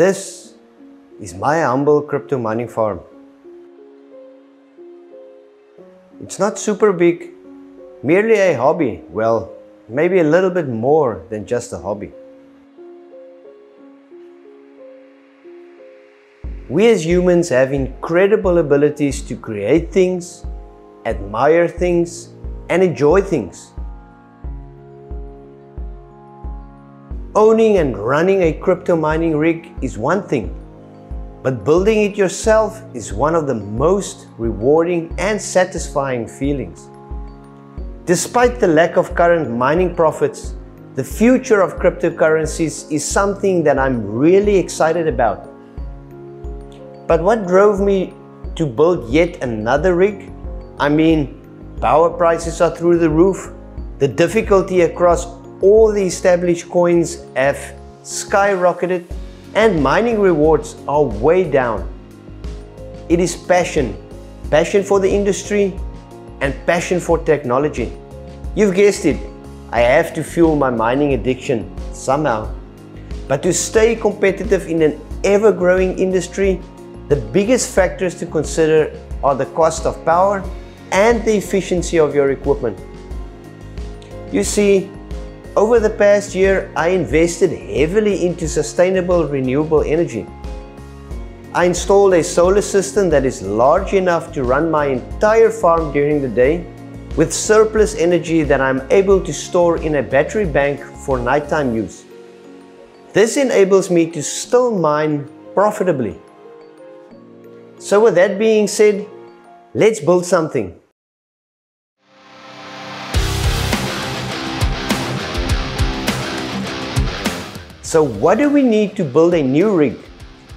This is my humble crypto mining farm. It's not super big, merely a hobby. Well, maybe a little bit more than just a hobby. We as humans have incredible abilities to create things, admire things, and enjoy things. Owning and running a crypto mining rig is one thing, but building it yourself is one of the most rewarding and satisfying feelings. Despite the lack of current mining profits, the future of cryptocurrencies is something that I'm really excited about. But what drove me to build yet another rig? I mean, power prices are through the roof. The difficulty across all the established coins have skyrocketed and mining rewards are way down. It is passion for the industry and passion for technology. You've guessed it, I have to fuel my mining addiction somehow. But to stay competitive in an ever-growing industry, the biggest factors to consider are the cost of power and the efficiency of your equipment. You see, over the past year, I invested heavily into sustainable renewable energy. I installed a solar system that is large enough to run my entire farm during the day, with surplus energy that I'm able to store in a battery bank for nighttime use. This enables me to still mine profitably. So with that being said, let's build something. So what do we need to build a new rig?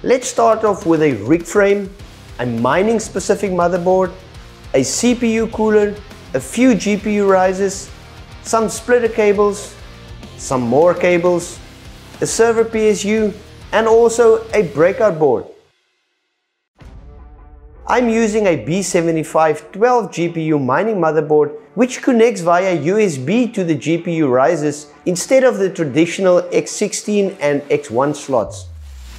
Let's start off with a rig frame, a mining specific motherboard, a CPU cooler, a few GPU risers, some splitter cables, some more cables, a server PSU, and also a breakout board. I'm using a B75 12 GPU mining motherboard which connects via USB to the GPU risers instead of the traditional X16 and X1 slots.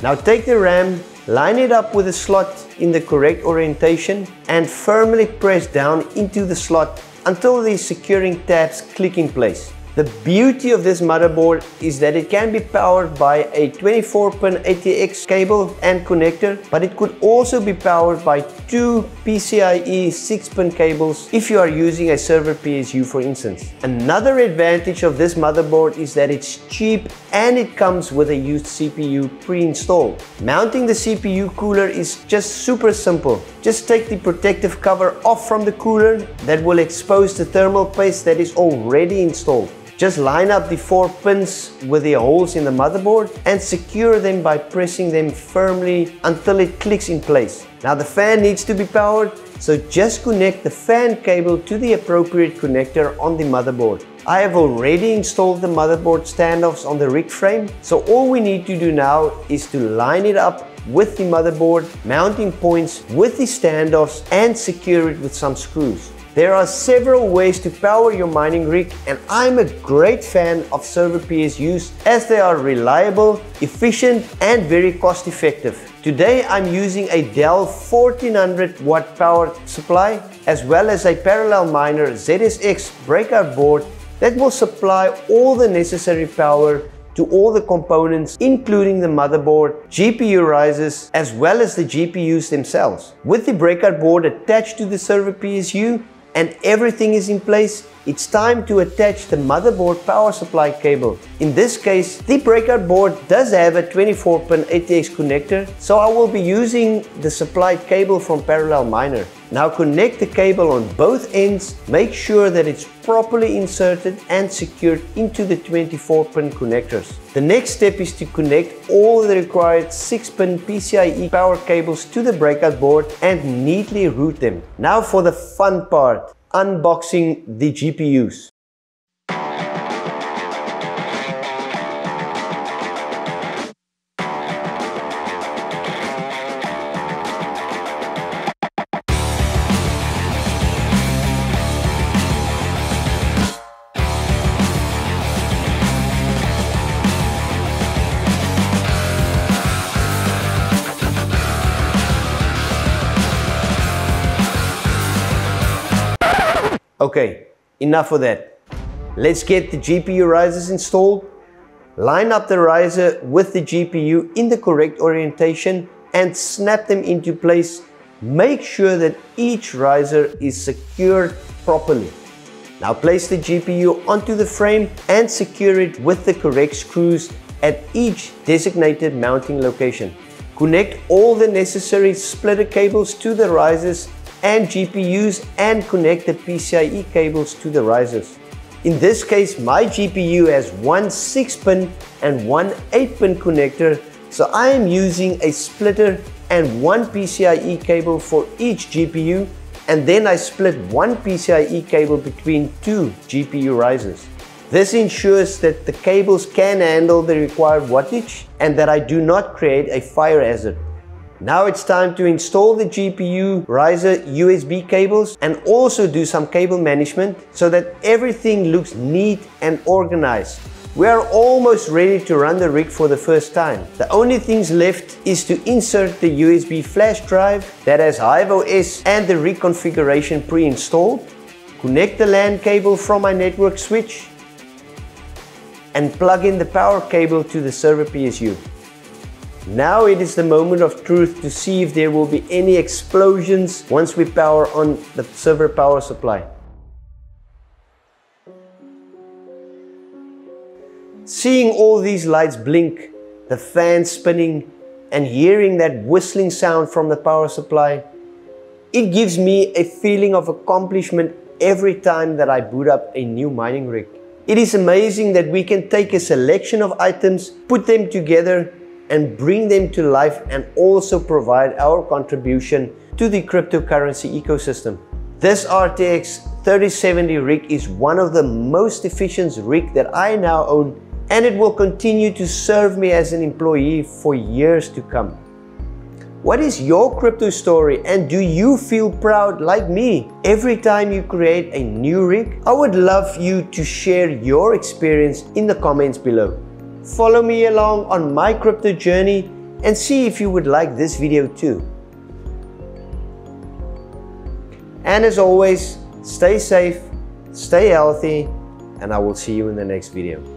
Now take the RAM, line it up with a slot in the correct orientation and firmly press down into the slot until the securing tabs click in place. The beauty of this motherboard is that it can be powered by a 24-pin ATX cable and connector, but it could also be powered by two PCIe 6-pin cables if you are using a server PSU, for instance. Another advantage of this motherboard is that it's cheap and it comes with a used CPU pre-installed. Mounting the CPU cooler is just super simple. Just take the protective cover off from the cooler that will expose the thermal paste that is already installed. Just line up the 4 pins with the holes in the motherboard and secure them by pressing them firmly until it clicks in place. Now the fan needs to be powered, so just connect the fan cable to the appropriate connector on the motherboard. I have already installed the motherboard standoffs on the rig frame, so all we need to do now is to line it up with the motherboard, mounting points with the standoffs and secure it with some screws. There are several ways to power your mining rig and I'm a great fan of server PSUs as they are reliable, efficient and very cost effective. Today I'm using a Dell 1400 watt power supply as well as a parallel miner ZSX breakout board that will supply all the necessary power to all the components including the motherboard, GPU risers as well as the GPUs themselves. With the breakout board attached to the server PSU, and everything is in place, it's time to attach the motherboard power supply cable. In this case, the breakout board does have a 24-pin ATX connector, so I will be using the supplied cable from Parallel Miner. Now connect the cable on both ends, make sure that it's properly inserted and secured into the 24-pin connectors. The next step is to connect all the required 6-pin PCIe power cables to the breakout board and neatly route them. Now for the fun part, unboxing the GPUs. Okay, enough of that. Let's get the GPU risers installed. Line up the riser with the GPU in the correct orientation and snap them into place. Make sure that each riser is secured properly. Now place the GPU onto the frame and secure it with the correct screws at each designated mounting location. Connect all the necessary splitter cables to the risers and GPUs and connect the PCIe cables to the risers. In this case, my GPU has one 6-pin and one 8-pin connector, so I am using a splitter and one PCIe cable for each GPU, and then I split one PCIe cable between two GPU risers. This ensures that the cables can handle the required wattage and that I do not create a fire hazard. Now it's time to install the GPU riser USB cables and also do some cable management so that everything looks neat and organized. We are almost ready to run the rig for the first time. The only things left is to insert the USB flash drive that has Hive OS and the rig configuration pre-installed, connect the LAN cable from my network switch, and plug in the power cable to the server PSU. Now it is the moment of truth to see if there will be any explosions once we power on the server power supply. Seeing all these lights blink, the fan spinning, and hearing that whistling sound from the power supply, it gives me a feeling of accomplishment every time that I boot up a new mining rig. It is amazing that we can take a selection of items, put them together, and bring them to life and also provide our contribution to the cryptocurrency ecosystem. This RTX 3070 rig is one of the most efficient rigs that I now own, and it will continue to serve me as an employee for years to come. What is your crypto story, and do you feel proud like me every time you create a new rig? I would love you to share your experience in the comments below. Follow me along on my crypto journey and see if you would like this video too. And as always, stay safe, stay healthy, and I will see you in the next video.